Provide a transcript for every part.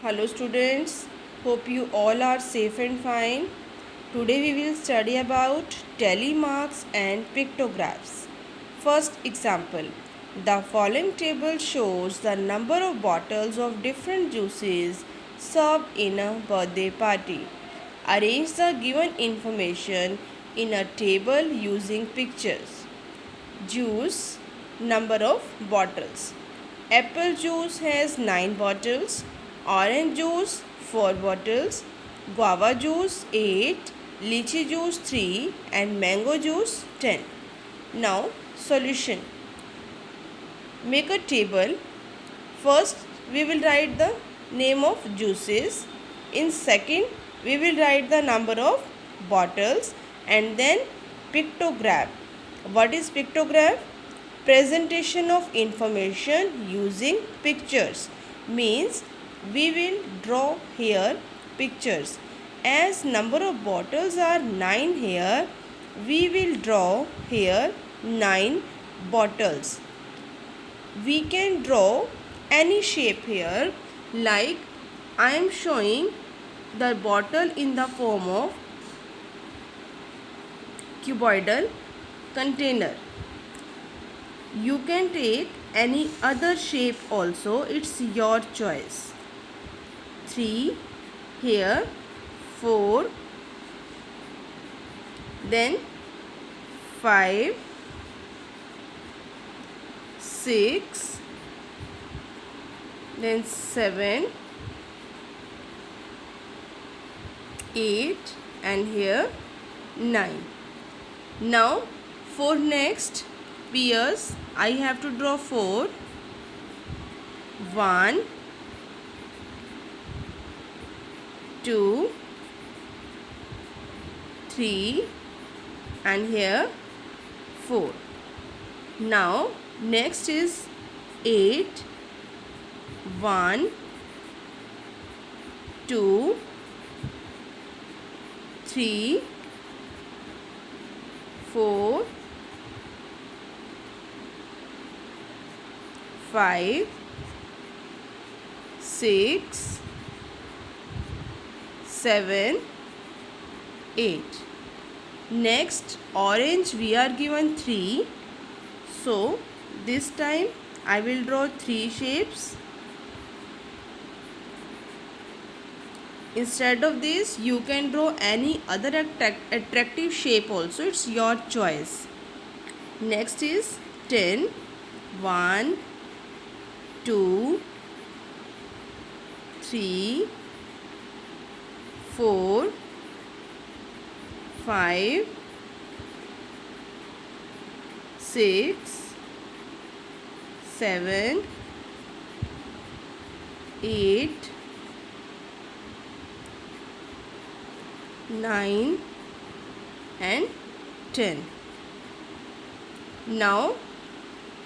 Hello students, hope you all are safe and fine. Today we will study about telemarks and pictographs. First example, the following table shows the number of bottles of different juices served in a birthday party. Arrange the given information in a table using pictures. Juice, number of bottles. Apple juice has 9 bottles, orange juice 4 bottles, guava juice 8, lychee juice 3 and mango juice 10. Now solution. Make a table. First we will write the name of juices. In second we will write the number of bottles and then pictograph. What is pictograph? Presentation of information using pictures. Means we will draw here pictures. As number of bottles are 9 here, we will draw here 9 bottles. We can draw any shape here, like I am showing the bottle in the form of cuboidal container. You can take any other shape also, it's your choice. 3 here, 4, then 5, 6, then 7, 8 and here 9. Now for next pairs I have to draw 4. 1, 2, 3 and here 4. Now next is 8. 1, 2, 3, 4, 5, 6, 7, 8. Next orange we are given 3. So this time I will draw 3 shapes. Instead of this you can draw any other attractive shape also, it's your choice. Next is 10. 1, 2, 3, 4, 5, 6, 7, 8, 9 and 10. Now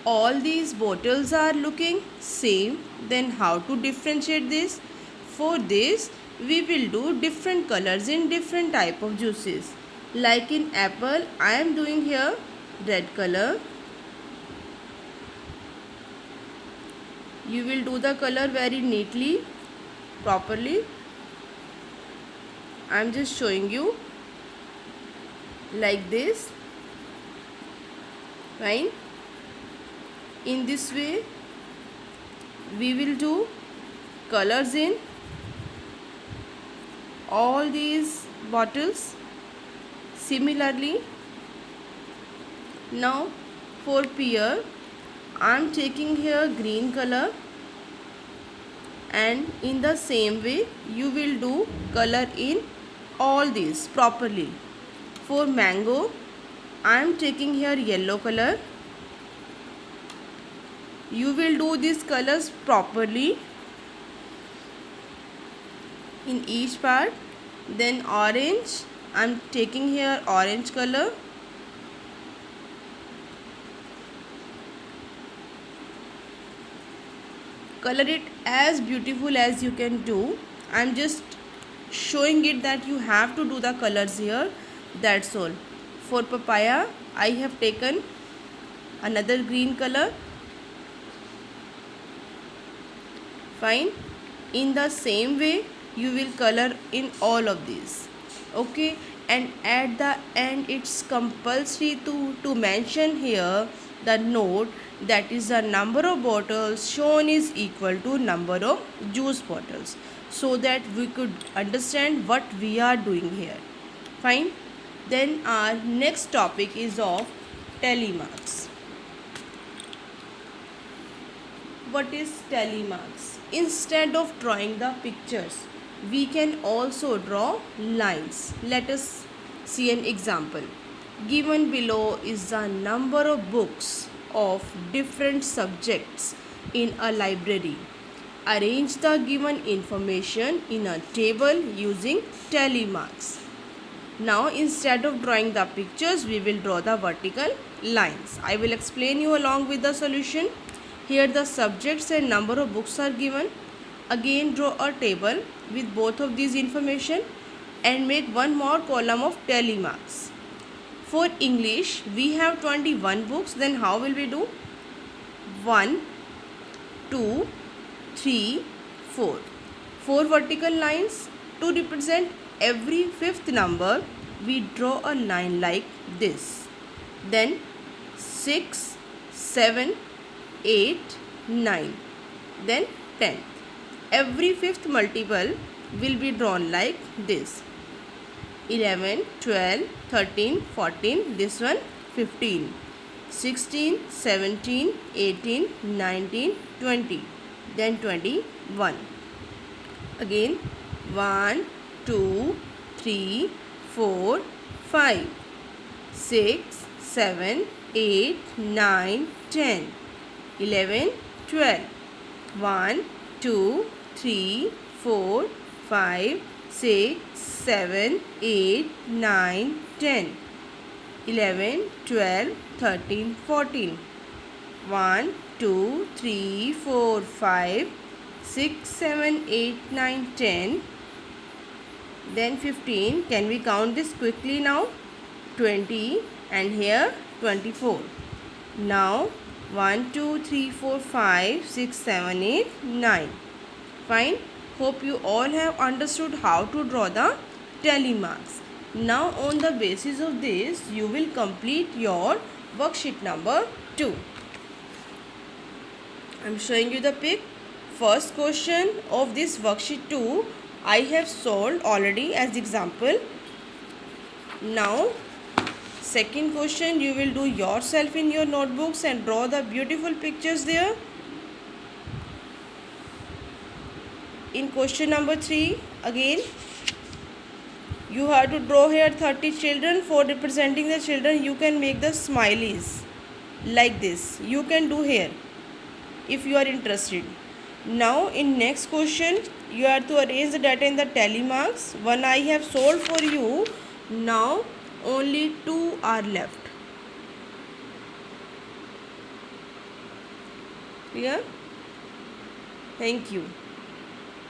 all these bottles are looking same. Then how to differentiate this? For this we will do different colors in different type of juices. Like in apple I am doing here red color. You will do the color very neatly, properly. I am just showing you like this. Fine. In this way we will do colors in all these bottles similarly. Now for pear I am taking here green color, and in the same way you will do color in all these properly. For mango I am taking here yellow color. You will do these colors properly in each part. Then orange I am taking here orange color. Color it as beautiful as you can do. I am just showing it that you have to do the colors here, that's all. For papaya I have taken another green color. Fine. In the same way you will color in all of these. Okay, and at the end it's compulsory to mention here the note, that is the number of bottles shown is equal to number of juice bottles, so that we could understand what we are doing here. Fine. Then our next topic is of telemarks. What is telemarks? Instead of drawing the pictures, we can also draw lines. Let us see an example. Given below is the number of books of different subjects in a library. Arrange the given information in a table using telemarks. Now instead of drawing the pictures, we will draw the vertical lines. I will explain you along with the solution. Here the subjects and number of books are given. Again draw a table with both of these information and make one more column of telemarks. For English we have 21 books. Then how will we do? 1, 2, 3, 4. 4 vertical lines. To represent every fifth number, we draw a line like this. Then 6, 7, 8, 9. Then 10. Every fifth multiple will be drawn like this. 11, 12, 13, 14. This one 15. 16, 17, 18, 19, 20. Then 21. Again 1, 2, 3, 4, 5, 6, 7, 8, 9, 10, 11, 12. 1, 2, 3, 4, 5, 6, 7, 8, 9, 10, 11, 12, 13, 14. 1, 2, 3, 4, 5, 6, 7, 8, 9, 10. Then 15. Can we count this quickly now? 20 and here 24. Now 1, 2, 3, 4, 5, 6, 7, 8, 9. Fine. Hope you all have understood how to draw the telemarks. Now on the basis of this, you will complete your worksheet number 2. I am showing you the pic. First question of this worksheet 2 I have solved already as example. Now second question you will do yourself in your notebooks and draw the beautiful pictures there. In question number 3 again you have to draw here 30 children. For representing the children you can make the smileys like this. You can do here if you are interested. Now in next question you have to arrange the data in the telemarks. One I have solved for you. Now only 2 are left. Clear? Thank you.